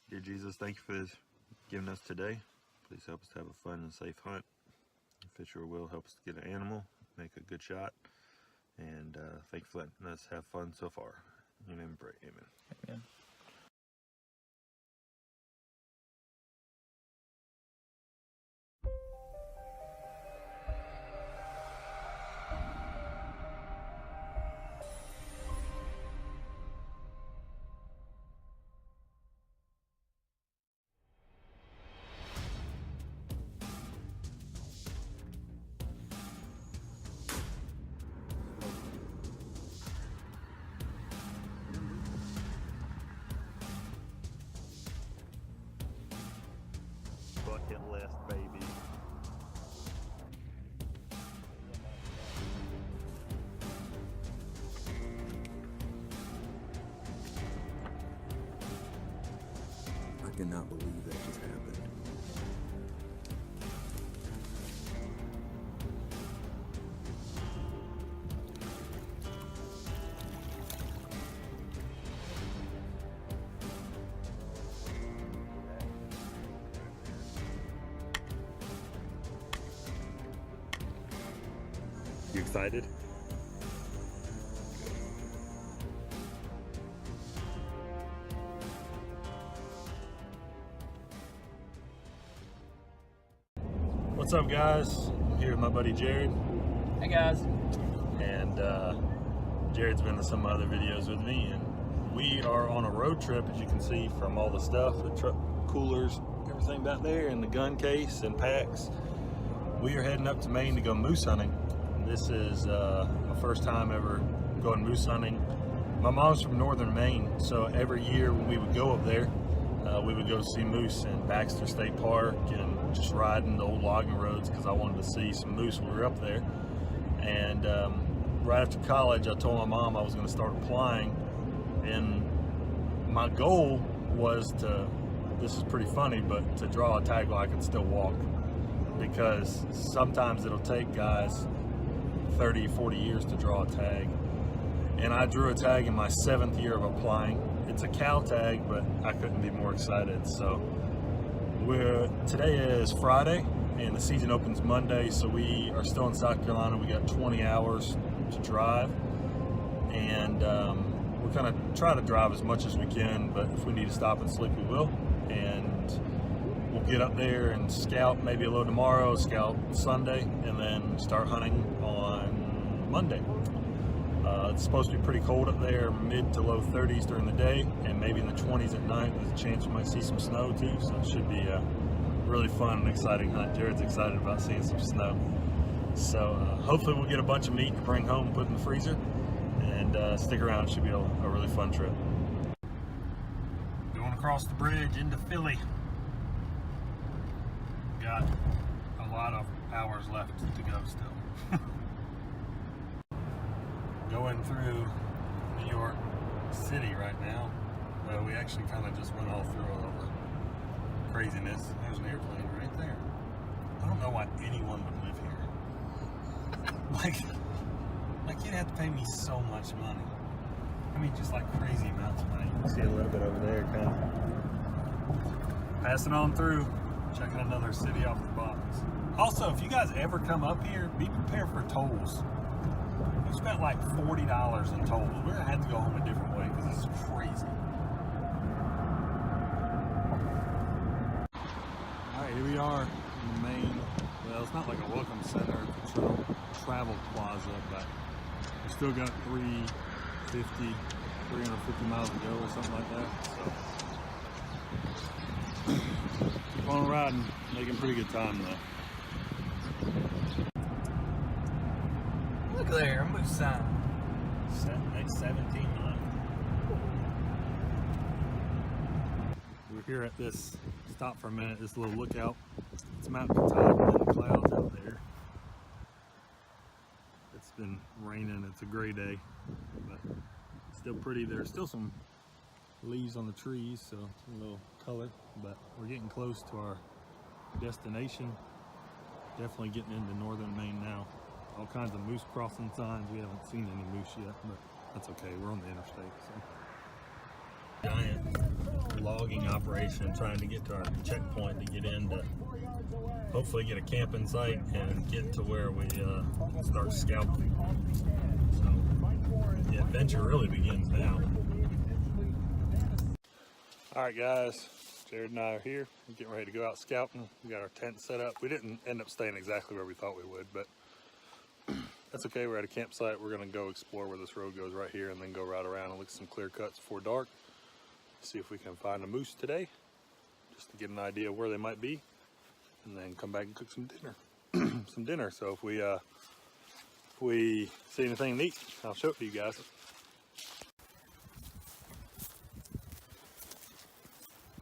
Dear Jesus, thank you for giving us today. Please help us to have a fun and safe hunt. If it's your will, help us to get an animal, make a good shot, and thank you for letting us have fun so far. In your name we pray, amen. Amen. Bucket list, baby. I cannot believe that just happened. You excited? What's up, guys? I'm here with my buddy Jared. Hey guys. And Jared's been in some other videos with me, and we are on a road trip, as you can see from all the stuff, the truck coolers, everything back there, and the gun case and packs. We are heading up to Maine to go moose hunting. This is my first time ever going moose hunting. My mom's from northern Maine, so every year when we would go up there, we would go see moose in Baxter State Park and just riding the old logging roads because I wanted to see some moose when we were up there. And right after college, I told my mom I was going to start applying, and my goal was to, this is pretty funny, but to draw a tag while I can still walk, because sometimes it'll take guys 30, 40 years to draw a tag. And I drew a tag in my 7th year of applying. It's a cow tag, but I couldn't be more excited. So today is Friday, and the season opens Monday, so we are still in South Carolina. We got 20 hours to drive, and we're gonna try to drive as much as we can, but if we need to stop and sleep, we will. And we'll get up there and scout maybe a little tomorrow, scout Sunday, and then start hunting on Monday. It's supposed to be pretty cold up there, mid to low 30s during the day, and maybe in the 20s at night. There's a chance we might see some snow too, so it should be a really fun and exciting hunt. Jared's excited about seeing some snow. So hopefully we'll get a bunch of meat to bring home and put in the freezer, and stick around. It should be a really fun trip. Going across the bridge into Philly. Got a lot of hours left to go still. Going through New York City right now. Well, we actually kind of just went all through all the craziness. There's an airplane right there. I don't know why anyone would live here. like you'd have to pay me so much money. I mean, just like crazy amounts of money. You can see a little bit over there, kind of. Passing on through, checking another city off the box. Also, if you guys ever come up here, be prepared for tolls. We spent like $40 in tolls. We're gonna have to go home a different way because this is crazy. Alright, here we are in Maine. Well, it's not like a welcome center, it's a travel plaza, but we still got 350 miles to go or something like that. So keep on riding, making pretty good time though. Look there, a moose sign. Next 17 months. We're here at this, stop for a minute, this little lookout. It's mountaintop and the clouds out there. It's been raining, it's a gray day, but still pretty. There's still some leaves on the trees, so a little color, but we're getting close to our destination. Definitely getting into northern Maine now. All kinds of moose crossing signs. We haven't seen any moose yet, but that's okay. We're on the interstate. So. Giant log logging operation, trying to get to our checkpoint to get in to hopefully get a camping site and get to where we start scouting. So the adventure really begins now. Alright guys, Jared and I are here. We're getting ready to go out scouting. We got our tent set up. We didn't end up staying exactly where we thought we would, but that's okay. We're at a campsite. We're going to go explore where this road goes right here and then go right around and look at some clear cuts before dark. See if we can find a moose today, just to get an idea of where they might be, and then come back and cook some dinner. So if we see anything neat, I'll show it to you guys.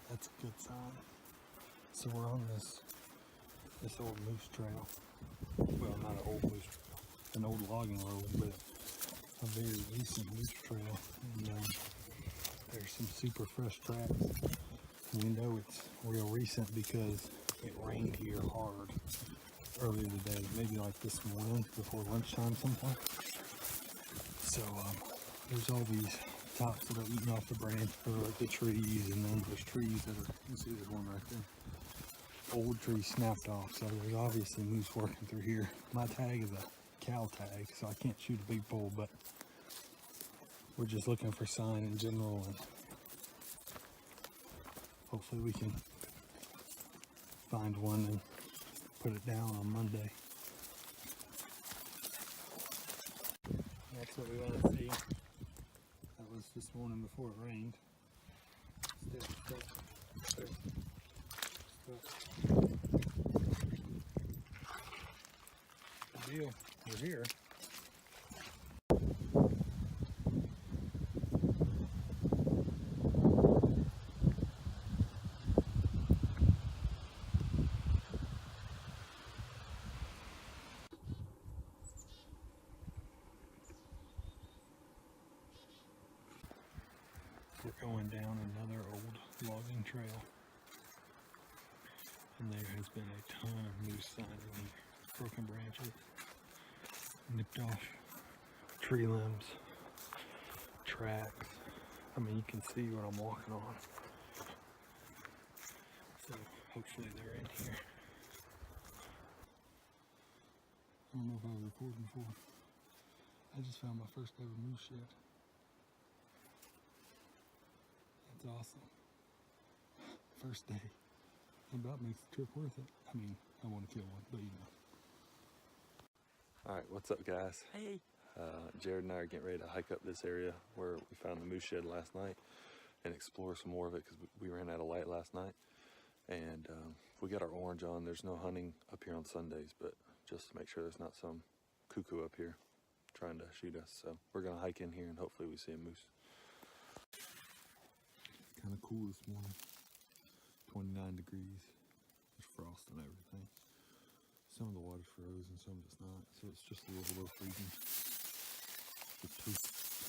That's a good sign. So we're on this old moose trail. Well, not an old moose trail, an old logging road, but a very recent moose trail. And there's some super fresh tracks. And we know it's real recent because it rained here hard earlier today, maybe like this morning before lunchtime sometime. So there's all these tops that are eating off the branch or the trees, and then there's trees that are, you see there's one right there. Old tree snapped off, so there's obviously moose working through here. My tag is a cow tag, so I can't shoot a big bull, but we're just looking for sign in general, and hopefully we can find one and put it down on Monday. That's what we want to see. That was this morning before it rained. Good deal. We're here. We're going down another old logging trail, and there has been a ton of moose sign in here. Broken branches, nipped off tree limbs, tracks. I mean, you can see what I'm walking on. So hopefully they're in here. I don't know if I was recording before. I just found my first ever moose shed. That's awesome. First day. It about makes the trip worth it. I mean, I want to kill one, but you know. Alright, what's up guys? Hey. Jared and I are getting ready to hike up this area where we found the moose shed last night and explore some more of it because we ran out of light last night. And we got our orange on. There's no hunting up here on Sundays, but just to make sure there's not some cuckoo up here trying to shoot us. So we're going to hike in here and hopefully we see a moose. Kind of cool this morning. 29 degrees. There's frost and everything. Some of the water's frozen, some of it's not. So it's just a little below freezing. It's a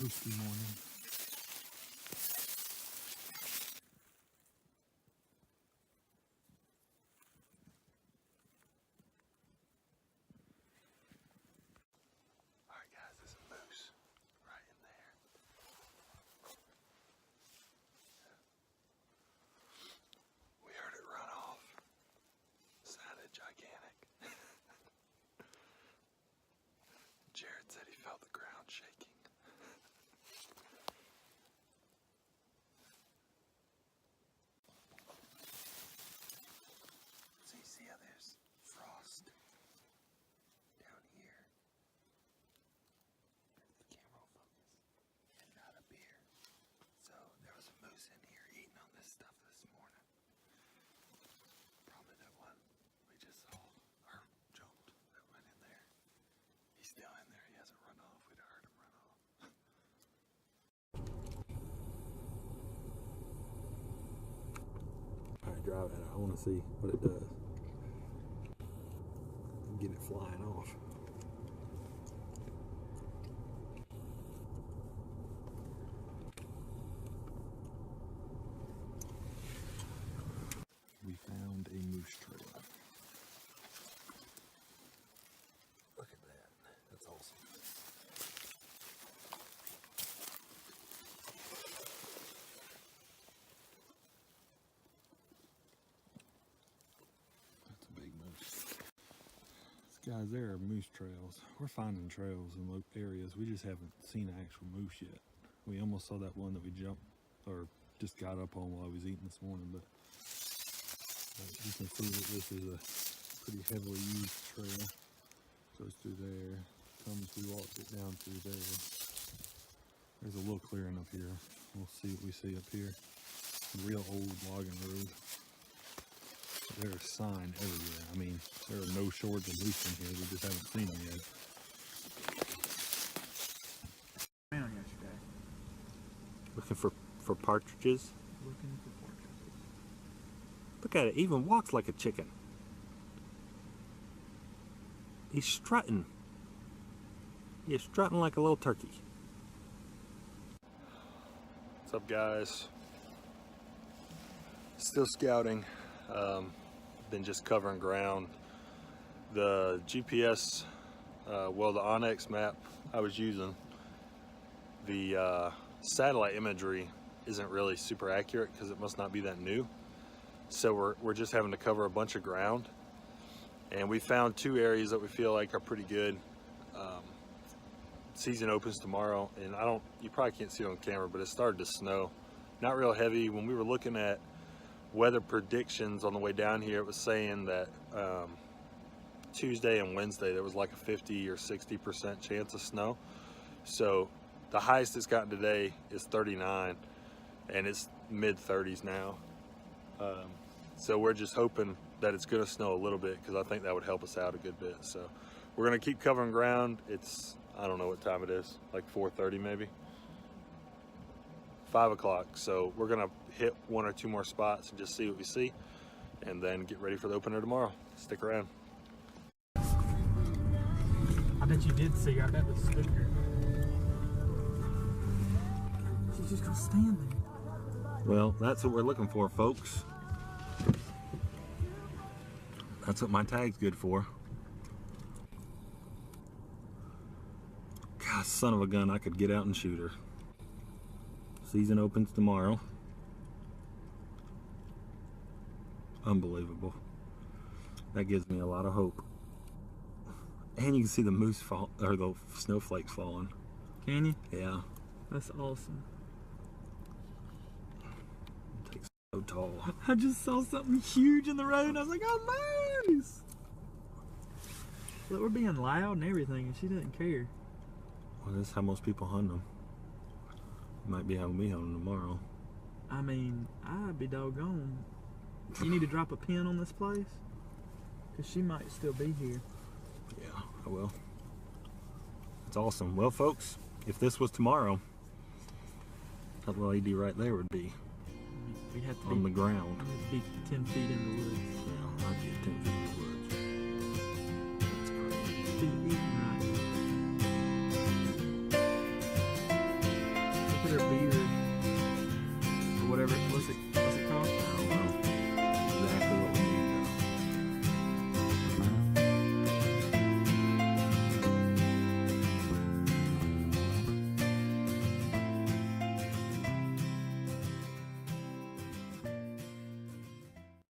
toasty morning. Alright guys, there's a moose right in there. We heard it run off. Sounded gigantic. Jared said he felt the ground shaking. So you see how there's frost down here? The camera will focus. And not up here. So there was a moose in here eating on this stuff this morning. Probably that one we just saw, or jumped, that went in there. He's still in there. He hasn't run off. We'd have heard him run off. Alright, drive it. I want to see what it does. Get it flying off. We found a moose trail. Look at that. That's awesome. Guys, there are moose trails. We're finding trails in local areas. We just haven't seen actual moose yet. We almost saw that one that we jumped or just got up on while I was eating this morning, but you can see that this is a pretty heavily used trail. Goes through there, comes, we walked it down through there. There's a little clearing up here. We'll see what we see up here. A real old logging road. There's a sign everywhere. I mean, there are no shorts of moose in here. We just haven't seen them yet. Around yesterday. Looking for partridges. Looking for partridges. Look at it. Even walks like a chicken. He's strutting. He's strutting like a little turkey. What's up, guys? Still scouting. Been just covering ground. The GPS, well, the Onyx map I was using, the satellite imagery isn't really super accurate because it must not be that new. So we're just having to cover a bunch of ground, and we found 2 areas that we feel like are pretty good. Season opens tomorrow, and you probably can't see it on camera, but it started to snow. Not real heavy. When we were looking at weather predictions on the way down here, it was saying that Tuesday and Wednesday there was like a 50 or 60% chance of snow. So the highest it's gotten today is 39, and it's mid 30s now. So we're just hoping that it's going to snow a little bit, because I think that would help us out a good bit. So we're going to keep covering ground. It's, I don't know what time it is, like 4:30 maybe, 5 o'clock. So we're gonna hit 1 or 2 more spots and just see what we see, and then get ready for the opener tomorrow. Stick around. I bet you did see her. I bet the sticker. She's just gonna stand there. Well, that's what we're looking for, folks. That's what my tag's good for. God, son of a gun, I could get out and shoot her. Season opens tomorrow. Unbelievable. That gives me a lot of hope. And you can see the moose fall, or the snowflakes falling. Can you? Yeah. That's awesome. It takes so tall. I just saw something huge in the road, and I was like, oh, moose! Look, we're being loud and everything, and she doesn't care. Well, that's how most people hunt them. Might be having me hunting tomorrow. I mean, I'd be doggone. You need to drop a pin on this place, because she might still be here. Yeah, I will. It's awesome. Well, folks, if this was tomorrow, that little lady right there would be We'd have to on the ground. We'd be 10 feet in the woods. Yeah, I'd be 10 feet in the woods. That's crazy.